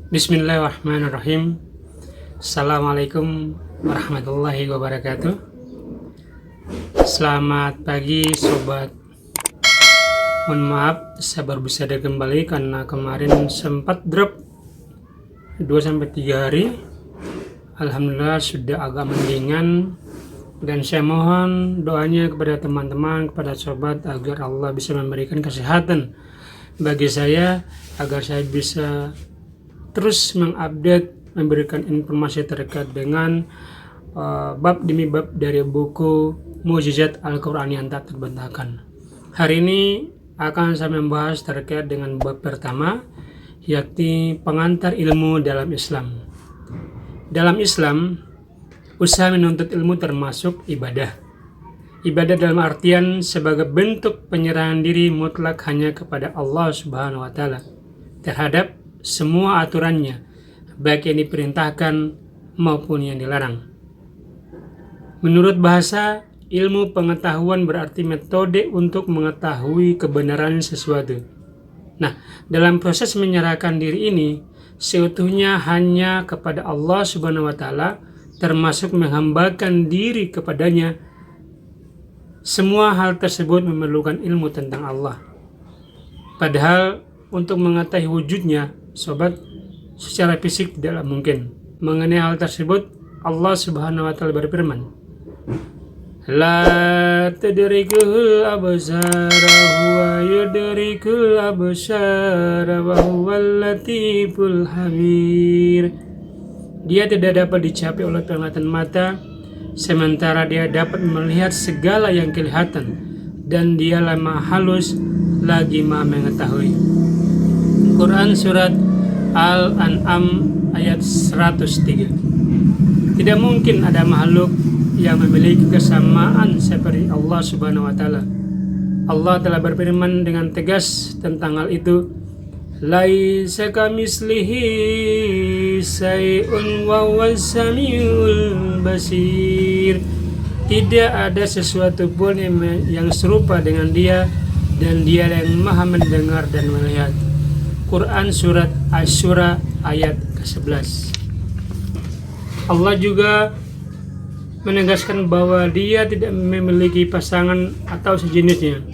Bismillahirrahmanirrahim. Assalamualaikum warahmatullahi wabarakatuh. Selamat pagi sobat. Mohon maaf saya baru bisa kembali karena kemarin sempat drop 2-3 hari. Alhamdulillah sudah agak mendingan, dan saya mohon doanya kepada teman-teman, kepada sobat, agar Allah bisa memberikan kesehatan bagi saya, agar saya bisa terus mengupdate, memberikan informasi terkait dengan bab demi bab dari buku Mukjizat Al-Quran yang tak terbantahkan. Hari ini akan saya membahas terkait dengan bab pertama, yakni pengantar ilmu dalam Islam. Dalam Islam, usaha menuntut ilmu termasuk ibadah. Ibadah dalam artian sebagai bentuk penyerahan diri mutlak hanya kepada Allah Subhanahu wa Ta'ala terhadap semua aturannya, baik yang diperintahkan maupun yang dilarang. Menurut bahasa, ilmu pengetahuan berarti metode untuk mengetahui kebenaran sesuatu. Nah, dalam proses menyerahkan diri ini, seutuhnya hanya kepada Allah Subhanahu wa Ta'ala, termasuk menghambakan diri kepadanya. Semua hal tersebut memerlukan ilmu tentang Allah. Padahal untuk mengetahui wujudnya, sobat, secara fisik tidaklah mungkin. Mengenai hal tersebut, Allah Subhanahu wa Ta'ala berfirman, La tadrikuhul absara huwa yudrikul absara wa huwal latiful habir. Dia tidak dapat dicapai oleh penglihatan mata, sementara dia dapat melihat segala yang kelihatan, dan dialah Maha halus lagi Maha mengetahui. Quran Surat Al-An'am ayat 103. Tidak mungkin ada makhluk yang memiliki kesamaan seperti Allah Subhanahu wa Ta'ala. Allah telah berfirman dengan tegas tentang hal itu, Laisa kamitslihi syai'un wa huwas samiul basir. Tidak ada sesuatu pun yang serupa dengan Dia, dan Dia yang Maha mendengar dan melihat. Quran Surat Asy-Syura ayat ke-11. Allah juga menegaskan bahwa Dia tidak memiliki pasangan atau sejenisnya.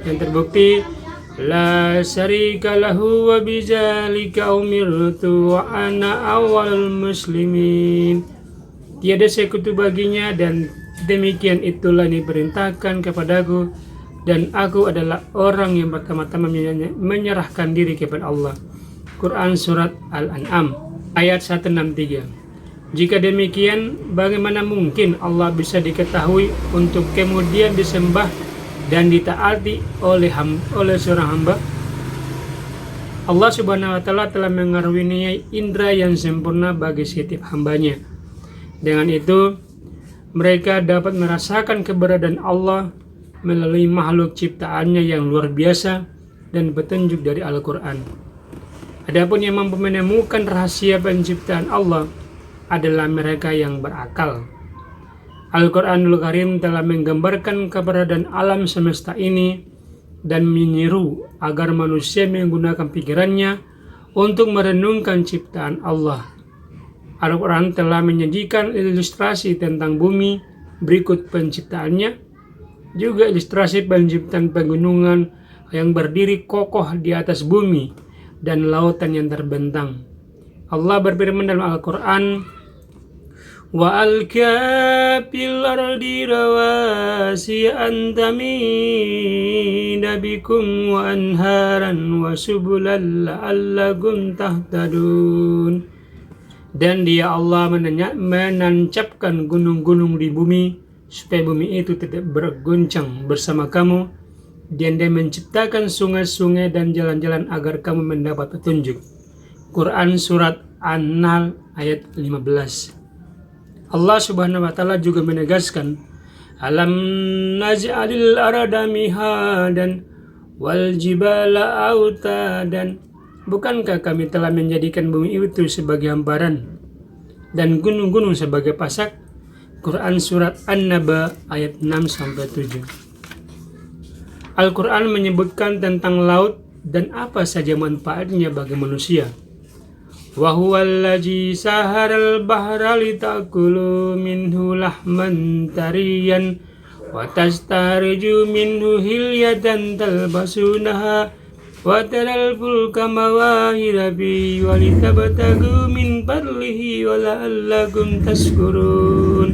Yang terbukti, La syarika lahu wa bidzalika umirtu wa ana awwalul muslimin. Tiada sekutu baginya, dan demikian itulah yang diperintahkan kepadaku, dan aku adalah orang yang pertama-tama menyerahkan diri kepada Allah. Quran Surat Al-An'am ayat 163. Jika demikian, bagaimana mungkin Allah bisa diketahui untuk kemudian disembah dan ditaati oleh seorang hamba? Allah Subhanahu wa Ta'ala telah mengaruniai indera yang sempurna bagi setiap hambanya. Dengan itu, mereka dapat merasakan keberadaan Allah melalui makhluk ciptaannya yang luar biasa dan petunjuk dari Al-Quran. Adapun yang mampu menemukan rahasia penciptaan Allah adalah mereka yang berakal. Al-Quranul Karim telah menggambarkan keberadaan alam semesta ini dan menyeru agar manusia menggunakan pikirannya untuk merenungkan ciptaan Allah. Al-Quran telah menyajikan ilustrasi tentang bumi berikut penciptaannya, juga ilustrasi penciptaan pegunungan yang berdiri kokoh di atas bumi dan lautan yang terbentang. Allah berfirman dalam Al-Quran, Wa alqa fil ardi rawasiya an tamida bikum wa anharan wa subulan la'allakum tahtadun. Dan Dia Allah menancapkan gunung-gunung di bumi supaya bumi itu tidak berguncang bersama kamu, dan Dia menciptakan sungai-sungai dan jalan-jalan agar kamu mendapat petunjuk. Quran Surat An-Nahl ayat 15. Allah Subhanahu wa Ta'ala juga menegaskan, Alam naj'alil arda mihadan wal jibala autadan. Bukankah kami telah menjadikan bumi itu sebagai hamparan dan gunung-gunung sebagai pasak? Quran Surat An-Naba ayat 6-7. Al-Quran menyebutkan tentang laut dan apa saja manfaatnya bagi manusia. Wa huwallazi saharal bahra litakulu minhu lahman tariyan wa tastariju minhu hilyatan talbasunaha wa taral fulka mawahira fi wa litabtagu min fadlihi wa la'allakum tashkurun.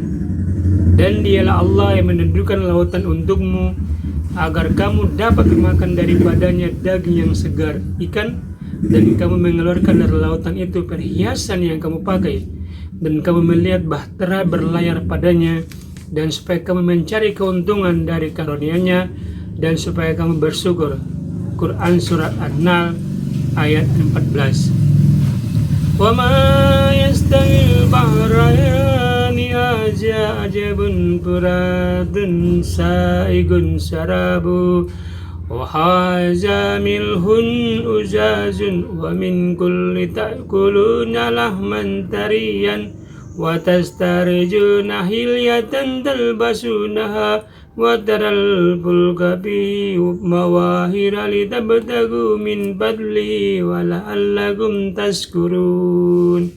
Dan dialah Allah yang menundukkan lautan untukmu agar kamu dapat memakan daripadanya daging yang segar ikan, dan kamu mengeluarkan dari lautan itu perhiasan yang kamu pakai, dan kamu melihat bahtera berlayar padanya, dan supaya kamu mencari keuntungan dari karunia-Nya, dan supaya kamu bersyukur. Quran Surat An-Nahl ayat 14. Wa ma yastawil bahrayani ajabun furadun sa'igun syarabu wa haza milhun ujazun wa min kulli ta'kuluna lahman tariyan wa tastarjuna hilyatan talbasunaha wa taral fulka fi mawahira litabtagu min fadli wa la'allakum tashkurun.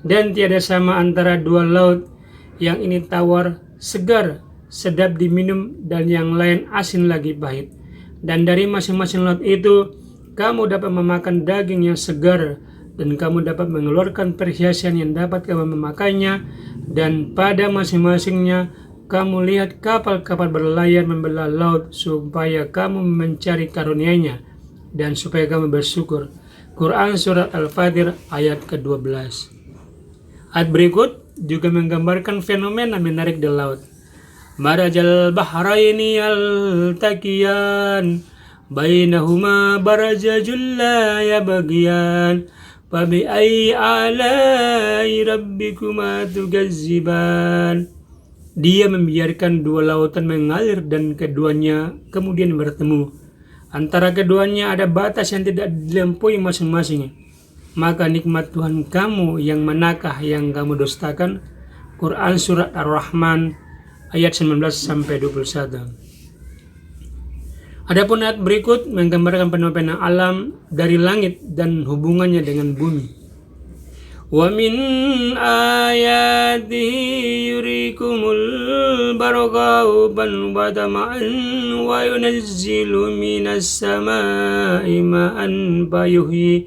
Dan tiada sama antara dua laut, yang ini tawar, segar, sedap diminum, dan yang lain asin lagi pahit. Dan dari masing-masing laut itu kamu dapat memakan daging yang segar, dan kamu dapat mengeluarkan perhiasan yang dapat kamu memakainya, dan pada masing-masingnya kamu lihat kapal-kapal berlayar membelah laut supaya kamu mencari karunia-Nya dan supaya kamu bersyukur. Quran Surat Al-Fatir ayat ke-12. Ayat berikut juga menggambarkan fenomena menarik di laut. Marajal bahraini yaltaqiyan bainahuma barajajul la yabghiyan fabi ayyi alai rabbikuma tukazziban. Dia membiarkan dua lautan mengalir dan keduanya kemudian bertemu. Antara keduanya ada batas yang tidak dilampaui masing-masing. Maka nikmat Tuhan kamu yang manakah yang kamu dustakan? Quran Surat Ar-Rahman ayat 19-21. Adapun ayat berikut menggambarkan fenomena alam dari langit dan hubungannya dengan bumi. Wa min ayatihi yurikumul barqa wa tama'an wa yunazzilu minas sama'i ma'an fayuhyi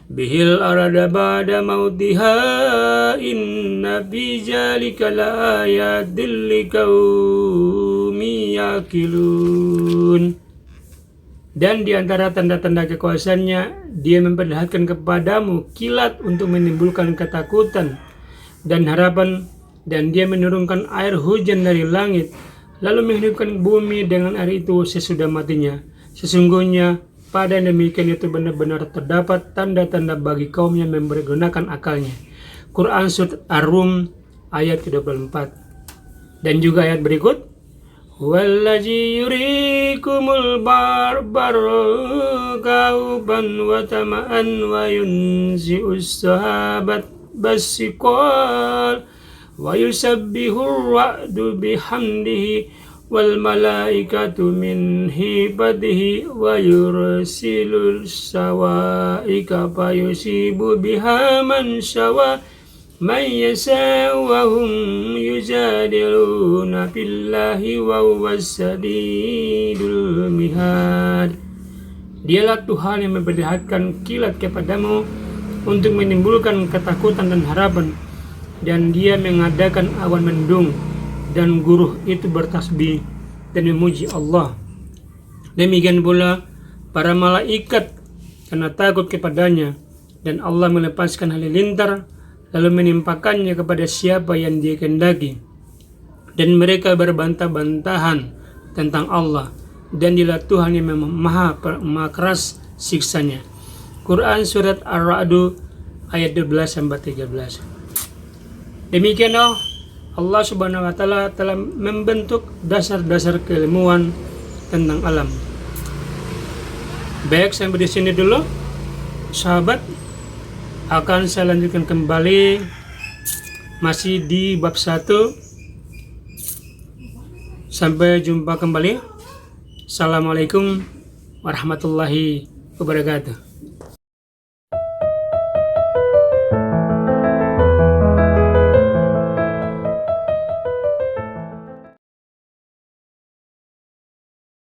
bihil arada ba'da mautiha inna fi dzalika laayatil liqaumin yaqilun. Dan di antara tanda-tanda kekuasaannya, Dia memperlihatkan kepadamu kilat untuk menimbulkan ketakutan dan harapan, dan Dia menurunkan air hujan dari langit, lalu menghidupkan bumi dengan air itu sesudah matinya. Sesungguhnya pada demikian itu benar-benar terdapat tanda-tanda bagi kaum yang mempergunakan akalnya. Quran Surat Ar-Rum ayat ke-24. Dan juga ayat berikut, wallazi yurikumul barqa wa tama'an wa yunzi'us sahabat basiqal wa yusabbihur ra'du bihamdihi wal malaikatu min hibadihi wa yursilus sawaika fayusibu biha man syawa man yasha wa hum yujadiluna billahi wa huwas sadidul mihad. Dialah Tuhan yang memperlihatkan kilat kepadamu untuk menimbulkan ketakutan dan harapan, dan Dia mengadakan awan mendung dan guruh itu bertasbih dan memuji Allah. Demikian pula para malaikat karena takut kepadanya, dan Allah melepaskan halilintar lalu menimpakannya kepada siapa yang Dia kehendaki, dan mereka berbantah-bantahan tentang Allah, dan Dialah Tuhan yang maha keras siksanya. Quran Surat Ar-Ra'd ayat 12-13. Demikianlah Allah Subhanahu wa Ta'ala telah membentuk dasar-dasar keilmuan tentang alam. Baik, sampai di sini dulu, sahabat. Akan saya lanjutkan kembali masih di bab 1. Sampai jumpa kembali. Assalamualaikum warahmatullahi wabarakatuh.